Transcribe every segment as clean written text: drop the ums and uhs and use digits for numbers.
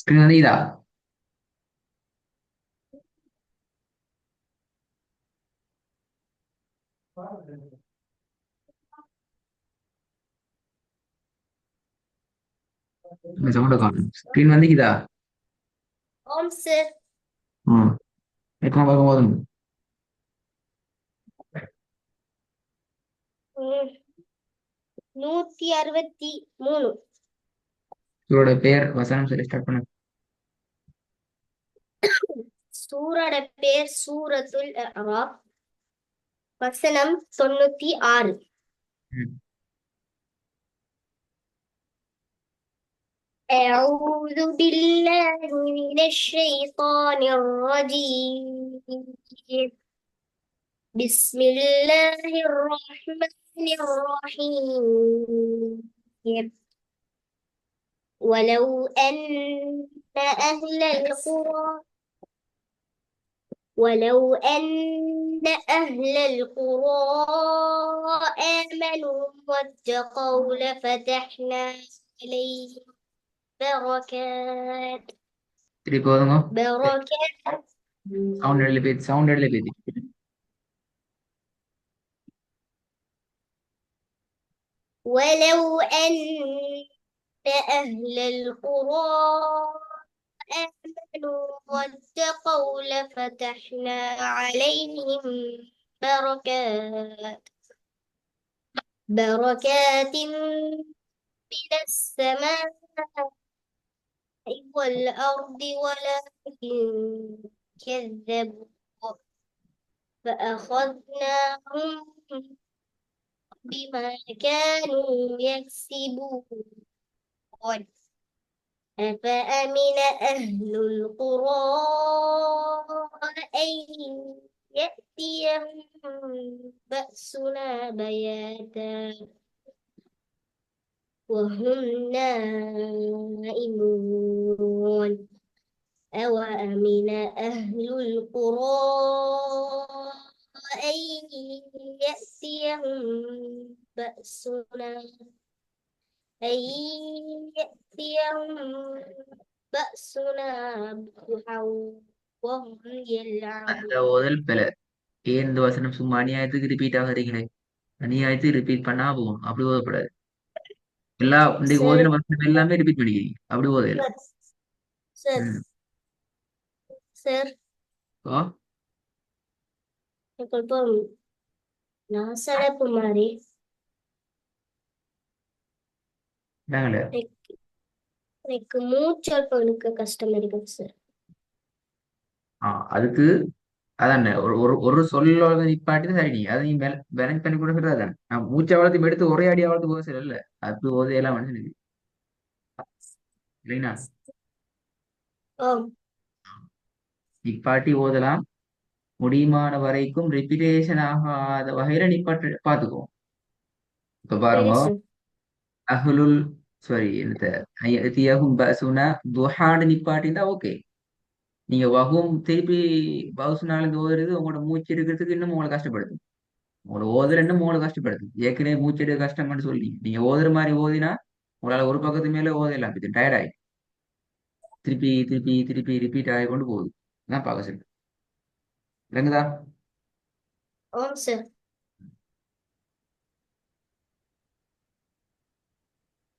ஸ்கிரீன் வந்து இதா சவுண்ட காணும். ஸ்கிரீன் வந்து இதா ஆம் சார். எத்தனை பார்க்கும் போதும் ம், 163. இவரோட பெயர் வசனம் சொல்லி ஸ்டார்ட் பண்ண. சூரோட பேர் சூரத்துல் அராப். வசனம் 96. ம். أعوذ بالله من الشيطان الرجيم. بسم الله الرحمن الرحيم. ولو أن أهل القرى ولو أن أهل القرى آمنوا واتقوا لفتحنا عليهم بركات திருப்பி போதுங்க. بركات சவுண்ட் இடல பேதி. ولو أن أهل القرى آمنوا واتقوا لفتحنا عليهم بركات بركات من السماء والأرض ولكن كذبوا فأخذناهم بما كانوا يكسبون. أفأمن أهل القرى أن يأتيهم بأسنا بياتا وهم نائمون. أوأمن أهل القرى أن يأتيهم بأسنا أن يأتيهم بأسنا ضحى وهم அந்த يلعبون. முதல் பிழை. ஏன் இந்த வசனம் சும்மா அநியாயத்துக்கு ரிப்பீட் ஆகிறீங்களே? அநியாயத்துக்கு ரிப்பீட் பண்ணா போகும். அப்படி ஓதப்படாது. எல்லா இன்னைக்கு சரி ஓதின வசனம் எல்லாமே ரிப்பீட் பண்ணிக்கிறீங்க. அப்படி ஓதையில. சார். சார் ம். சார் ஓ కొంచెం నాసడపు మరి நாங்களே எனக்கு எனக்கு மூச்சல் எனக்கு கஷ்டம் இருக்குது சார். அதுக்கு அதான் ஒரு ஒரு ஒரு சொல்லோட நிப்பாட்டி சரி. நீ அதை நீ பேலன்ஸ் பண்ணி கூட சொல்றது அதான். நான் மூச்சை வளர்த்து எடுத்து ஒரே அடி வளர்த்து போக இல்ல. அது ஓதையெல்லாம் மனுஷனுக்கு இல்லைன்னா ஆம் நிப்பாட்டி ஓதலாம். முடியுமான வரைக்கும் ரிப்பீட்டேஷன் ஆகாத வகையில நிப்பாட்டு பார்த்துக்குவோம். இப்ப சரி பாருங்க. சார். அஹ்லுல் சாரி என்னத்த ஐயத்தியஹும் பசுனா துஹான்னு நிப்பாட்டினா ஓகே. நீங்க வகும் திருப்பி பவுசுனால இருந்து ஓதுறது உங்களோட மூச்சு எடுக்கிறதுக்கு இன்னும் உங்களை கஷ்டப்படுது. உங்களோட ஓதுற இன்னும் உங்களை கஷ்டப்படுது. ஏற்கனவே மூச்சு எடுக்க கஷ்டம்னு சொல்லி நீங்க ஓதுற மாதிரி ஓதினா உங்களால ஒரு பக்கத்து மேல ஓதலாம். இது டயர்ட் ஆகி திருப்பி திருப்பி திருப்பி ரிப்பீட் ஆகி கொண்டு போகுது. அதான் பார்க்க சொல்லு. விளங்குதா? ஆம் சார்.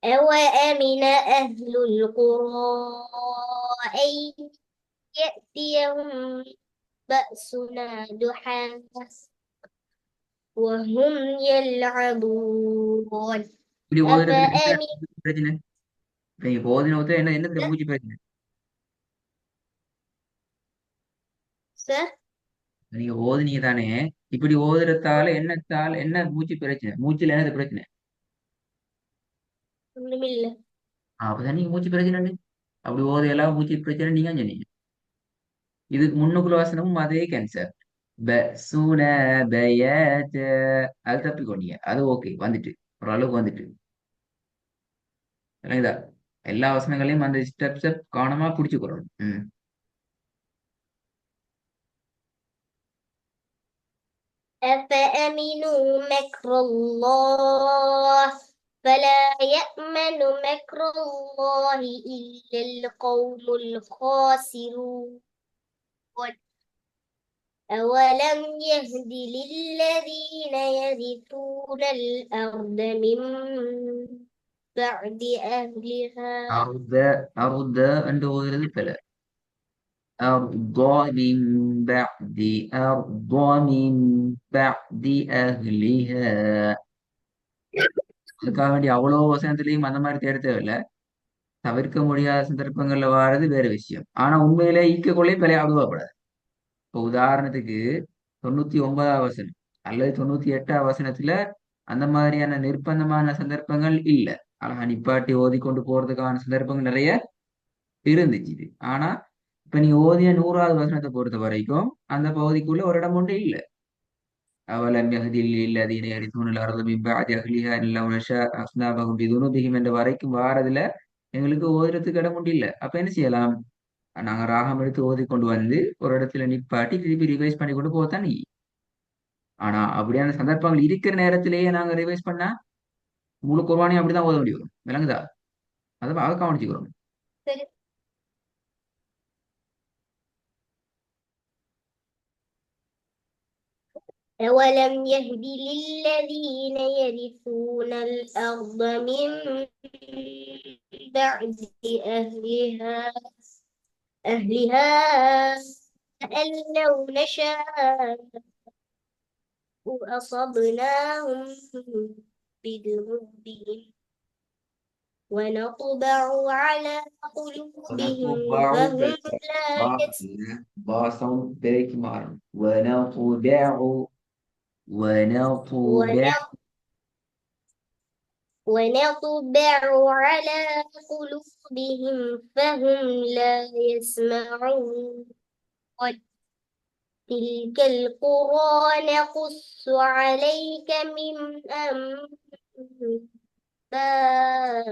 أوأمن أهل القرى أن يأتيهم بأسنا ضحى وهم يلعبون. இப்படி ஓதுறதுல என்ன أفأمن பிரச்சனை? நீங்க ஓதின ஓதுற என்ன என்ன மூச்சு பிரச்சனை? சார் நீங்க ஓதுனீங்க தானே. இப்படி ஓதுறதால என்னத்தால என்ன மூச்சு பிரச்சனை? மூச்சுல என்னது பிரச்சனை? ஒண்ணுமில்ல. அப்பதான் நீங்க மூச்சு பிரச்சனை. அப்படி ஓதையெல்லாம் மூச்சு பிரச்சனை நீங்க சொன்னீங்க. இதுக்கு முன்னுக்குள்ள வசனமும் அதே கேன்சர். சூன பயத் அது தப்பிக்கொண்டீங்க. அது ஓகே வந்துட்டு ஓரளவுக்கு வந்துட்டு சரிங்களா? எல்லா வசனங்களையும் அந்த ஸ்டெப் ஸ்டெப் கவனமா பிடிச்சுக்கிறோம். ம். أفأمنوا مكر الله فلا يأمن مكر الله إلا القوم الخاسرون أولم يهد للذين يرثون الأرض من بعد أهلها أرض أرض أنت غير فلا أرض من بعد أرض من بعد أهلها அதுக்காக வேண்டிய அவ்வளோ வசனத்திலையும் அந்த மாதிரி தேட தேவையில்ல தவிர்க்க முடியாத சந்தர்ப்பங்கள்ல வாரது வேற விஷயம் ஆனா உண்மையிலே ஈக்கக்குள்ளே பிழைய அழுவப்படாது இப்போ உதாரணத்துக்கு 99ஆம் வசனம் அல்லது 98ஆம் வசனத்துல அந்த மாதிரியான நிர்பந்தமான சந்தர்ப்பங்கள் இல்ல அழகா நிப்பாட்டி ஓதி கொண்டு போறதுக்கான சந்தர்ப்பங்கள் நிறைய இருந்துச்சு ஆனா இப்ப நீ ஓதிய 100ஆவது வசனத்தை பொறுத்த வரைக்கும் அந்த பகுதிக்குள்ள ஒரு இடம் ஒன்று இல்ல அவலம் யஹ்தி லில்லதீன யரிثون الارض من بعد اهلها ان لو نشاء اصنابهم بذنوبهم என்ற வரைக்கும் வாரதுல எங்களுக்கு ஓதுறதுக்கு இடம் ஒன்று இல்ல அப்ப என்ன செய்யலாம் நாங்க ராகம் எடுத்து ஓதி கொண்டு வந்து ஒரு இடத்துல நிப்பாட்டி திருப்பி ரிவைஸ் பண்ணி கொண்டு போகத்தான் நீ ஆனா அப்படியான சந்தர்ப்பங்கள் இருக்கிற நேரத்திலேயே நாங்க ரிவைஸ் பண்ணா முழு குர்பானையும் அப்படிதான் ஓத வேண்டி வரும் விளங்குதா அதை கவனிச்சுக்கிறோம் أولم يهد للذين يرثون الأرض من بعد أهلها أن لو نشاء أصبناهم بذنوبهم ونطبع على قلوبهم ونطبع فهم لا با ساوند بريك معاهم ونطبع ونطبع على قلوبهم فهم لا يسمعون تلك القرى نقص عليك من أنبائها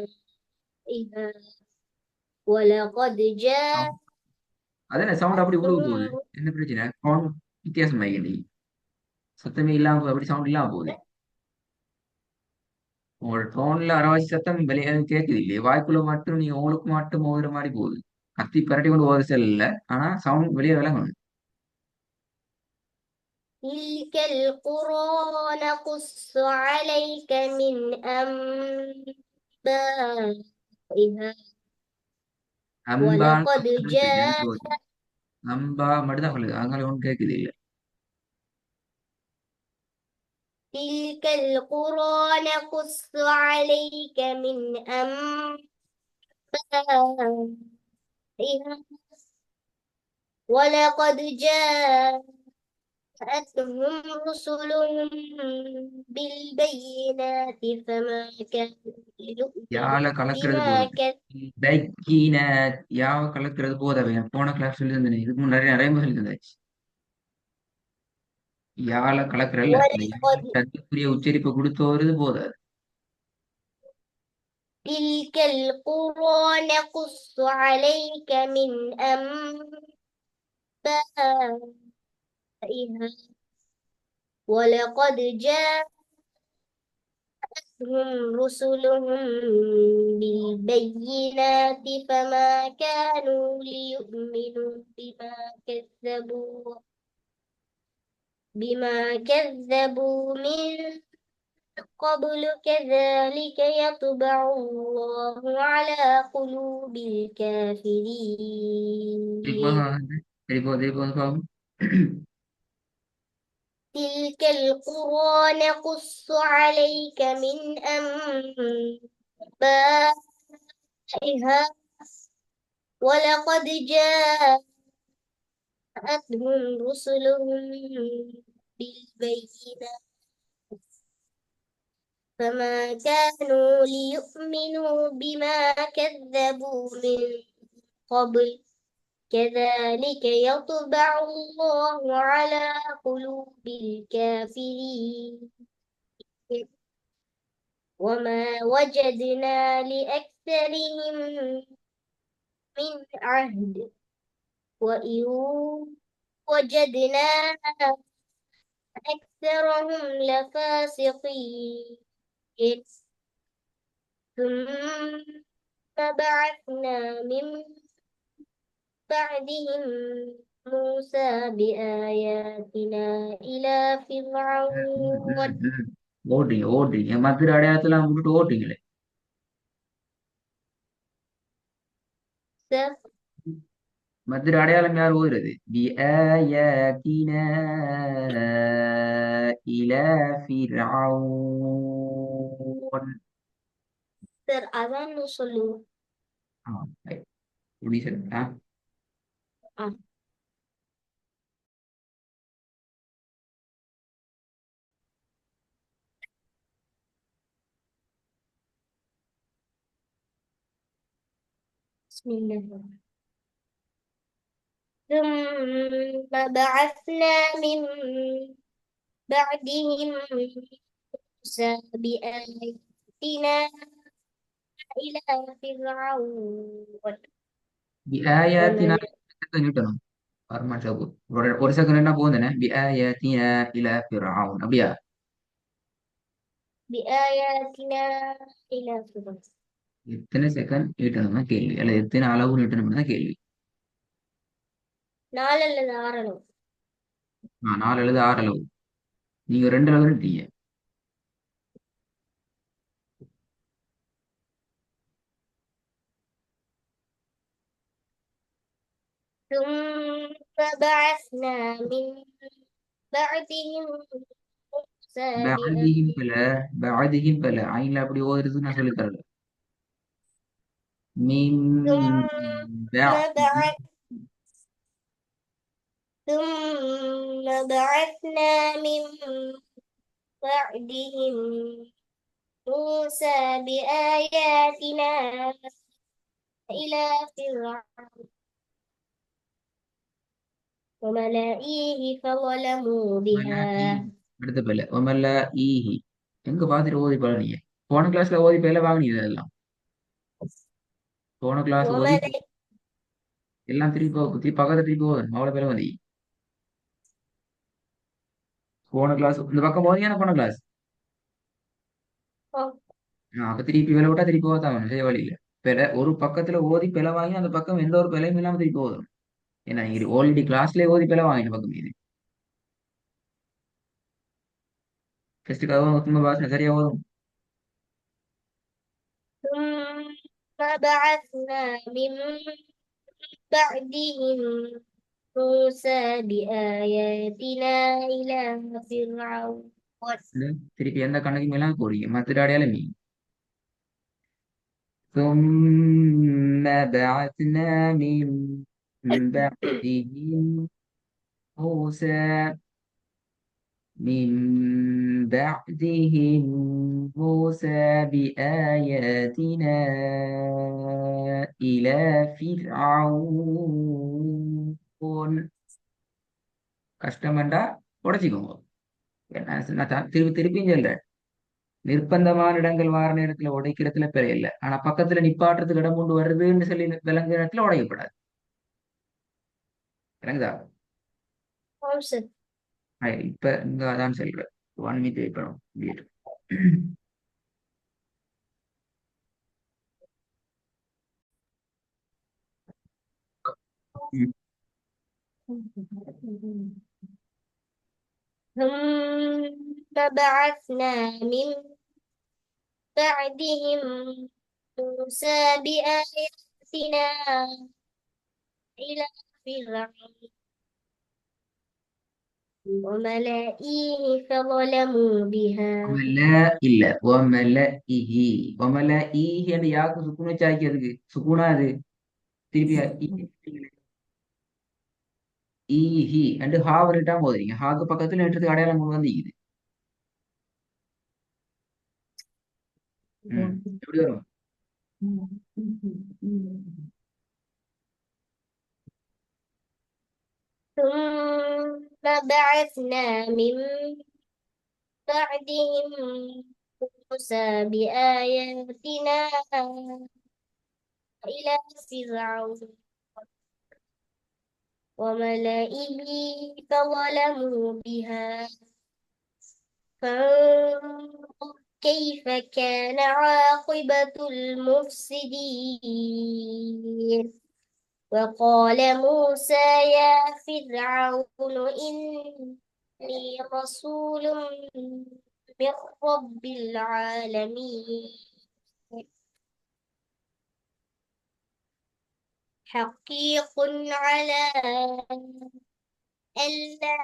ولقد அதென்ன சவுண்ட் அப்படி விழுக போகுது جاءتهم என்ன பிரச்சனை சவுண்ட் வித்தியாசமாகி சத்தமே இல்லாம அப்படி சவுண்ட் இல்லாம போகுது உங்களோட டோன்ல அரவாசி சத்தம் வெளியே கேட்குது இல்லையே வாய்க்குள்ள மட்டும் நீங்க உங்களுக்கு மட்டும் ஓதுற மாதிரி போகுது கத்தி பரட்டி கொண்டு ஓத செல் இல்ல ஆனா சவுண்ட் வெளியே விளங்கணும் تلك القرى نقص عليك من أنبائها அம்பான்னு ولقد எனக்கு جاء போகுது அம்பா மட்டும்தான் சொல்லுது அங்கால ஒன்றும் கேட்குது இல்ல تلك القرى نقص عليك من أنبائها ولقد جاءتهم رسلهم بالبينات فما كانوا ليؤمنوا யாழ கலக்கிறது بما போகுது பைக்கீன யாவ கலக்கிறது போதவை போன கிளாஸ் சொல்லி தந்தேன் இதுக்கு முன்னாடி நிறைய சொல்லி தந்தாச்சு யாழ கலக்கிறல்ல அந்த ولقد சத்துக்குரிய உச்சரிப்பை கொடுத்து வருது போதாது تلك القرى نقص عليك من أنبائها ولقد جاءتهم رسلهم بالبينات فما كانوا ليؤمنوا بما كذبوا من قبل كذلك يطبع الله على قلوب திருப்பி الكافرين திருப்பி تلك القرى نقص عليك من أنبائها ولقد جاءتهم رسلهم بالبينات فما كانوا ليؤمنوا بما كذبوا من قبل كذلك يطبع الله على قلوب الكافرين وما وجدنا لأكثرهم من عهد وإن وجدنا أكثرهم لفاسقين ثم بعثنا من بعدهم موسى بآياتنا إلى فرعون. ஓடுறீங்க ஓடுறீங்க மதுரை அடையாளத்தெல்லாம் விட்டுட்டு ஓடுறீங்களே. மதுரை அடையாளம் யார் ஓதுறது? பி ஆயாத்தினா இலா ஃபிர்அவுன். சார் அதான் சொல்லுங்க. ஆ, right. எப்படி சொல்லுங்க? ஆ. بسم الله. ثم بعثنا من بعدهم موسى بآياتنا إلى فرعون பி ஆயாத்தினா وملئ. நியூட்டனும் பரமாச்சாபு ஒரு செகண்ட் என்ன போகுதுன்னு பி ஆயாத்தினா இலா ஃபிர்அவுன் அப்படியா? بآياتنا إلى فرعون. எத்தனை செகண்ட் நீட்டணும் தான் கேள்வி, அல்ல எத்தனை அளவு நீட்டணும் தான் கேள்வி. 4 அல்லது 6 அளவு. 4 அல்லது 6 அளவு. நீங்க 2 அளவு நீட்டீங்க. ثم بعثنا من بعدهم موسى بعدهم பல بعدهم பல ஐன்ல அப்படி ஓதுறது நான் சொல்லி தரல. ثم من بعد بعث ثم بعثنا من بعدهم موسى بآياتنا إلى فرعون وملئه فظلموا بها. அடுத்த பல ஒமல்ல ஈஹி எங்க பாத்துட்டு ஓதி பழனீங்க? போன கிளாஸ்ல ஓதி பயில வாங்கினீங்க இதெல்லாம். போன கிளாஸ் ஓதி وملئ எல்லாம் திருப்பி பக்கத்துல திருப்பி ஓதணும் அவ்வளவு பேர் வந்து போன கிளாஸ் இந்த பக்கம் போதீங்கன்னா போன கிளாஸ். அப்ப திருப்பி விலை விட்டா திருப்பி ஓதான் செய்ய வழி இல்ல. ஒரு பக்கத்துல ஓதி பிழை வாங்கி அந்த பக்கம் எந்த ஒரு பிழையும் இல்லாம திருப்பி ஓதணும். ஏன்னா நீங்க ஆல்ரெடி கிளாஸ்லயே ஓதி பிழை வாங்கின பக்கம் இது ஃபெஸ்ட்டுக்காக திரும்ப பாசன சரியா ஓதும். ثم بعثنا من بعدهم موسى بآياتنا إلى فرعون. திருப்பி எந்த கணக்கு மேலாம் போறீங்க மத்திர அடையாளமே. ثم بعثنا من بعدهم موسى من بعدهم موسى بآياتنا إلى فرعون. கஷ்டமண்டா உடைச்சிக்கோங்க. நான் திருப்பி திருப்பியும் சொல்றேன். நிர்பந்தமான இடங்கள் வார நேரத்துல உடைக்கிறதுல பெரிய இல்லை, ஆனா பக்கத்துல நிப்பாட்டுறதுக்கு இடம் கொண்டு வருதுன்னு சொல்லி விளங்குற இடத்துல உடைக்கப்படாது. விளங்குதா? خمسة. இப்ப இங்க அதான் சொல்றேன். 1 minute வெயிட் பண்ணும். ثم بعثنا من بعدهم موسى بآياتنا إلى فرعون وملئه فظلموا بها. இல்ல ஒமல இஹி ஒமல ஈஹி என்று யாருக்கு சுக்குன வச்சாக்கிறதுக்கு சுக்குனா அது திருப்பி ஈஹி என்று ஹா வரைட்டா போதுறீங்க. ஹாக்கு பக்கத்துல நேற்றத்துக்கு அடையாளம் கொண்டு வந்து இது எப்படி வரும்? ثم بعثنا من بعدهم موسى بآياتنا إلى فرعون وملئه فظلموا بها فانظر كيف كان عاقبة المفسدين وقال موسى يا فرعون إني رسول من رب العالمين حقيق على ألا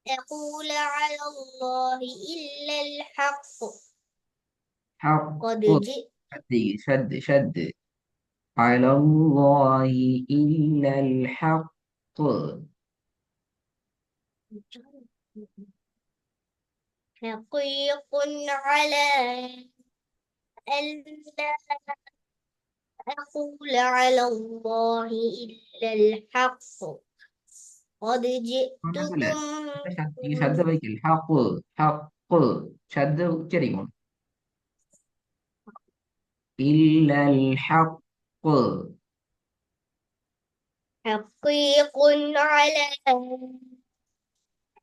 أقول على الله إلا الحق حق. قد جئت شد على الله إلا الحق. حقيق على ألا أقول على الله إلا الحق قد മനസ്സിലായി. جئتكم ഈ ശബ്ദ വയ്ക്കൽ ഹപ്പ് ഹപ്പ് ശബ്ദ ഉച്ചരിക്കണം. ഇല്ലൽ ഹപ്പ്. حقيق على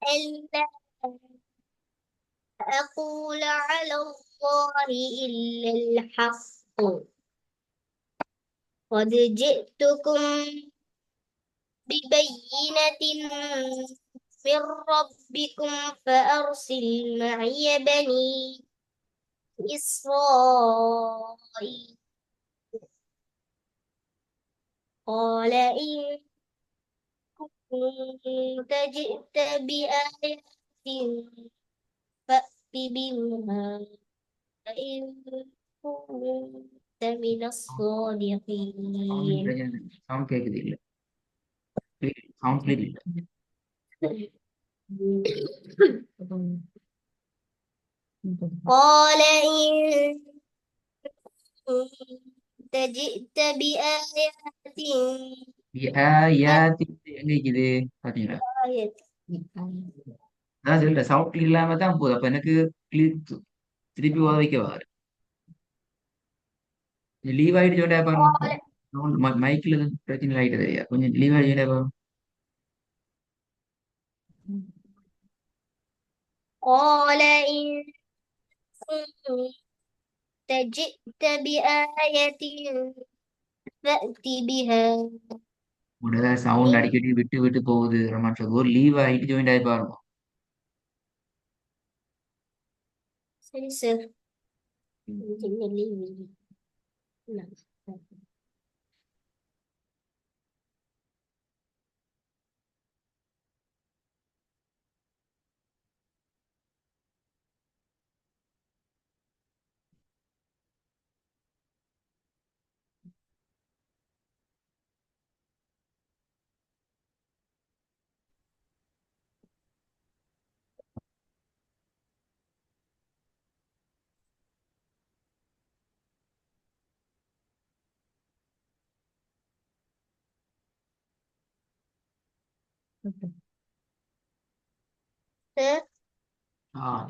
ألا أقول على الله إلا الحق قد جئتكم ببينة من ربكم فأرسل معي بني إسرائيل قال إن كنت جئت بآية فأت بها فإن كنت من الصادقين സൗണ്ട് കേൾക്കുന്നില്ല. സൗണ്ട് ക്ലിയർ ഇല്ല. قال إن كنت جئت بآية ഈ ആയാത്തി எங்க இருக்குது பாத்தீங்களா? آية அதான் சொல்லிட்டேன் சவுண்ட் கிளியர் இல்லாம தான் போகுது. அப்ப எனக்கு கிளியர் திருப்பி ஓத வைக்க வாரு. லீவ் ஆயிட்டு சொல்லிட்டா قال பாருங்க. மைக்ல பிரச்சனை ஆயிட்டு தெரியா கொஞ்சம் லீவ் ஆயிட்டு சொல்லிட்டா பாருங்க. قال إن كنت جئت بآية فأت بها உடனே சவுண்ட் إن அடிக்கடி விட்டு விட்டு போகுது. ரமான் ஒரு லீவ் ஆயிட்டு ஜாயின் ஆகி பாருங்க. சரி சார் சின்ன லீவு சார்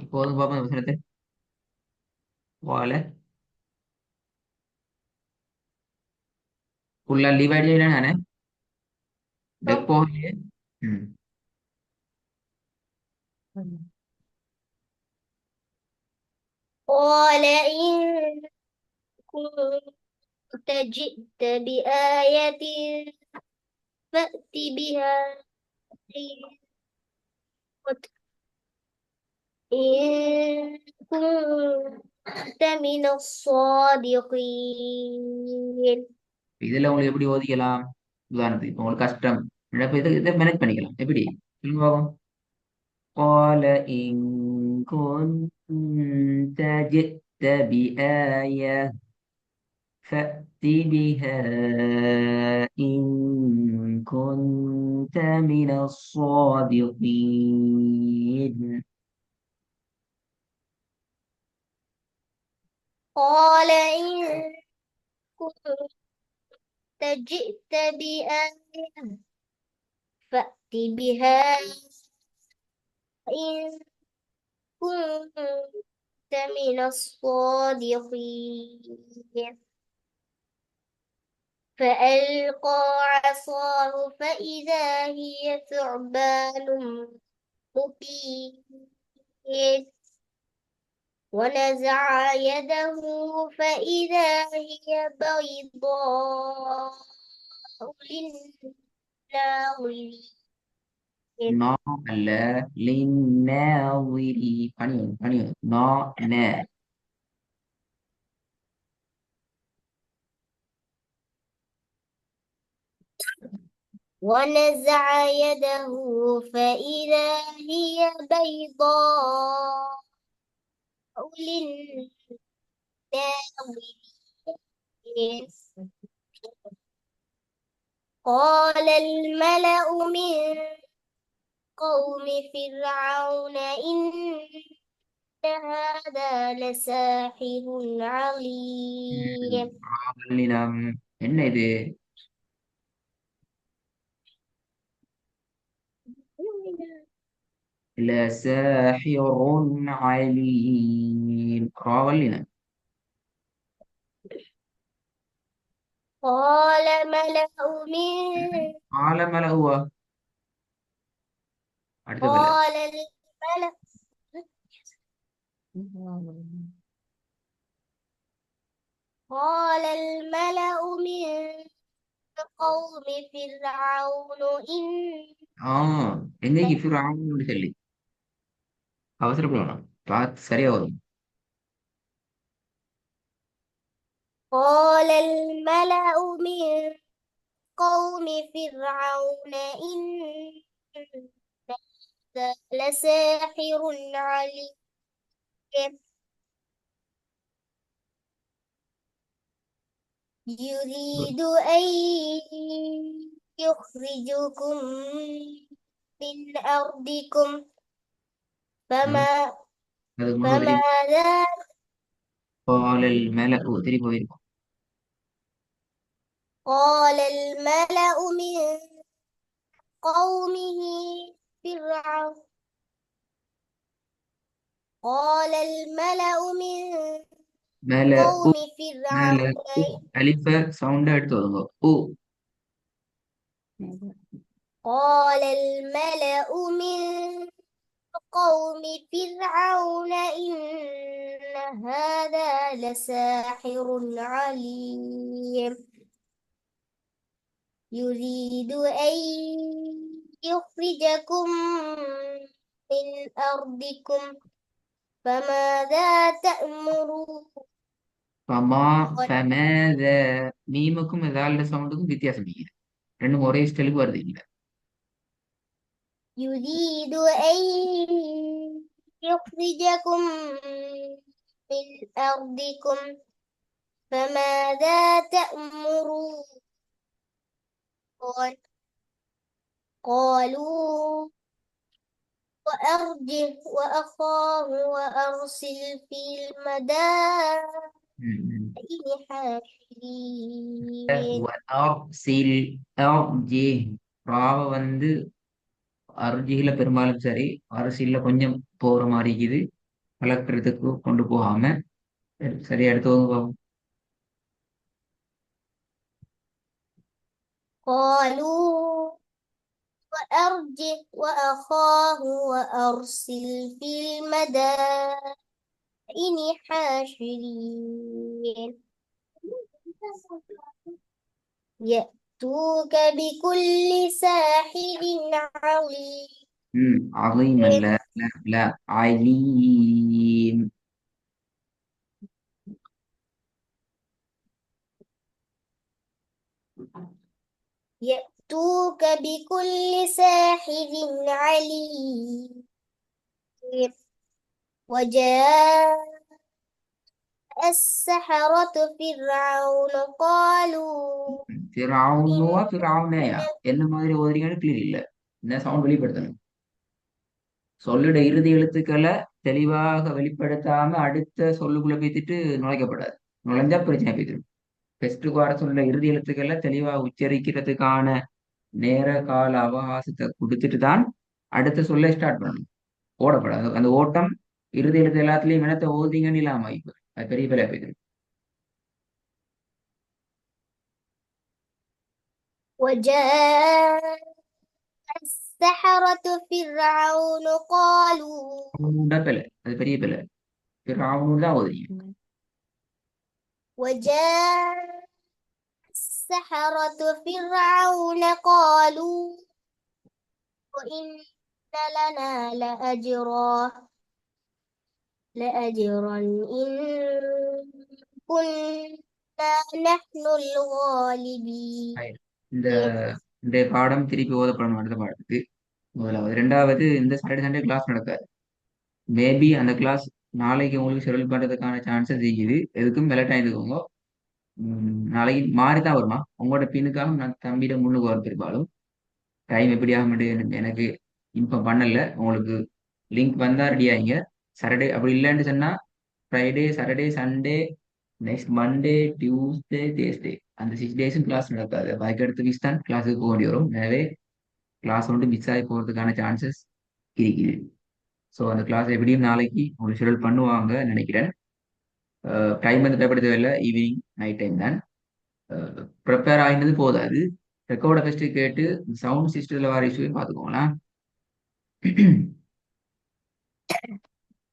இப்போதும் பாப்போம் இந்த வசனத்தை போகல ஃபுல்லா லீவ் ஆயிட்டு நானே போகலையே. ம். قال إن كنت جئت بآية فأت بها إن كنت من الصادقين இதுல உங்களுக்கு எப்படி ஓதிக்கலாம்? உதாரணத்துக்கு இப்போ உங்களுக்கு கஷ்டம். இப்ப இதை மேனேஜ் பண்ணிக்கலாம் எப்படி சொல்லுங்க பாப்போம். قال إن كنت جئت بآية فأت بها إن كنت من الصادقين. قال إن كنت جئت بآية فأت بها إن كنت من الصادقين فألقى عصاه فإذا هي ثعبان مبين ونزع يده فإذا هي بيضاء للناظرين. நா அல்ல லின்னாவிரி பணியும் பணியும் நா ந ونزع يده فإذا هي بيضاء للناظرين. قال الملأ من قوم فرعون إن هذا لساحر عليم. ஆவலினம் என்ன இது لساحر عليم راவலினம் قال ملأ من ஆலமல ஹுவ அடுத்த பல்ல قال الملأ قال الملأ من قوم فرعون إن ஆ எங்கேக்கு ஃபிரௌன் சொல்லி அவசரப்படணும் பார்த்து சரியா வரும் قال الملأ من قوم فرعون إن هذا لساحر عليم. يريد أن يخرجكم من أرضكم ம், فما அதுக்கு முன்னாடி திருப்பி فماذا قال الملأ திருப்பி போயிருக்கும் قال الملأ من قومه فرعون قال الملأ من மேல قوم மேல فرعون அலிஃப சவுண்டா எடுத்து வருங்க قال الملأ من قوم فرعون إن هذا لساحر عليم يريد أن يخرجكم من أرضكم فماذا تأمرون. فماذا மீமுக்கும் இதால சவுண்டுக்கும் வித்தியாசம் இல்லை ரெண்டும் ஒரே ஸ்டைலுக்கு வருது இல்ல يريد أن يخرجكم من أرضكم فماذا تأمرون. قالوا وأرجه وأخاه وأرسل في المدائن حاشرين. அர்சில் அர்ஜி ராவ வந்து அர்ஜில பெரும்பாலும் சரி அரசியல்ல கொஞ்சம் போற மாதிரி இருக்குது கலக்கிறதுக்கு கொண்டு போகாம சரி அடுத்து قالوا وأرجه وأخاه وأرسل في المدائن حاشرين يأتوك بكل ساحر عليم. عظيما لا لا لا عليم يأتوك بكل ساحر عليم. وجاء السحرة فرعون قالوا ஃபிரௌனுவா إن ஃபிரௌனையா என்ன மாதிரி ஓதுறீங்கன்னு கிளியர் இல்ல என்ன சவுண்ட் வெளிப்படுத்தணும் சொல்லுட இறுதி எழுத்துக்களை தெளிவாக வெளிப்படுத்தாம அடுத்த சொல்லுக்குள்ள பேத்திட்டு நுழைக்கப்படாது நுழைஞ்சா பிரச்சனை பேத்திடும் பெஸ்ட்டுக்கு வர சொல்ல இறுதி எழுத்துக்களை தெளிவா உச்சரிக்கிறதுக்கான நேர கால அவகாசத்தை கொடுத்துட்டு தான் அடுத்த சொல்ல ஸ்டார்ட் பண்ணணும் ஓடப்படாது அந்த ஓட்டம் இறுதி எழுத்து எல்லாத்துலயும் இனத்தை ஓதிங்கன்னு இல்லாம இப்போ அது பெரிய பெரிய பேத்திடும் وجاء السحرة فرعون قالوا பிள்ளை அது பெரிய பிள்ளை ஃபிரௌன் தான் ஓதுறீங்க. وجاء السحرة فرعون قالوا وإن لنا لأجرا إن كنا نحن الغالبين. Right. இந்த இந்த பாடம் திருப்பி ஓதப்படணும் அடுத்த பாடத்துக்கு. முதலாவது. ரெண்டாவது, இந்த சாட்டர்டே சண்டே கிளாஸ் நடக்காது. மேபி அந்த கிளாஸ் நாளைக்கு உங்களுக்கு ஷெடியூல் பண்றதுக்கான சான்சஸ் இருக்குது. எதுக்கும் மெலட் ஆயிருக்கோங்க. நாளைக்கு மாறி தான் வருமா? உங்களோட பின்னுக்காக நான் தம்பியிட முன்னுக்கு வர பெரும்பாலும் டைம் எப்படி ஆகும்னு எனக்கு இன்ஃபார்ம் பண்ணல. உங்களுக்கு லிங்க் வந்தா ரெடி ஆகிங்க. சாட்டர்டே அப்படி இல்லைன்னு சொன்னா Friday, Saturday, Sunday, next Monday, Tuesday, Thursday அந்த 6 டேஸும் கிளாஸ் நடக்காது. அதுக்கு அடுத்த வீக் தான் கிளாஸுக்கு போக வேண்டி வரும். எனவே கிளாஸ் வந்து மிஸ் ஆகி போகிறதுக்கான சான்சஸ் இருக்குது. ஸோ அந்த கிளாஸ் எப்படியும் நாளைக்கு உங்களுக்கு ஷெடியூல் பண்ணுவாங்க நினைக்கிறேன். டைம் வந்து பயப்பட தேவையில்லை, ஈவினிங் நைட் டைம் தான். ப்ரிப்பேர் ஆகினது போதாது, ரெக்கார்டை ஃபஸ்ட்டு கேட்டு சவுண்ட் சிஸ்டத்தில் வர இஷ்யூ பார்த்துக்கோங்களேன்.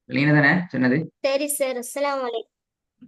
இல்லைங்க தானே சொன்னது? சரி சார், அஸ்ஸலாமு அலைக்கும்.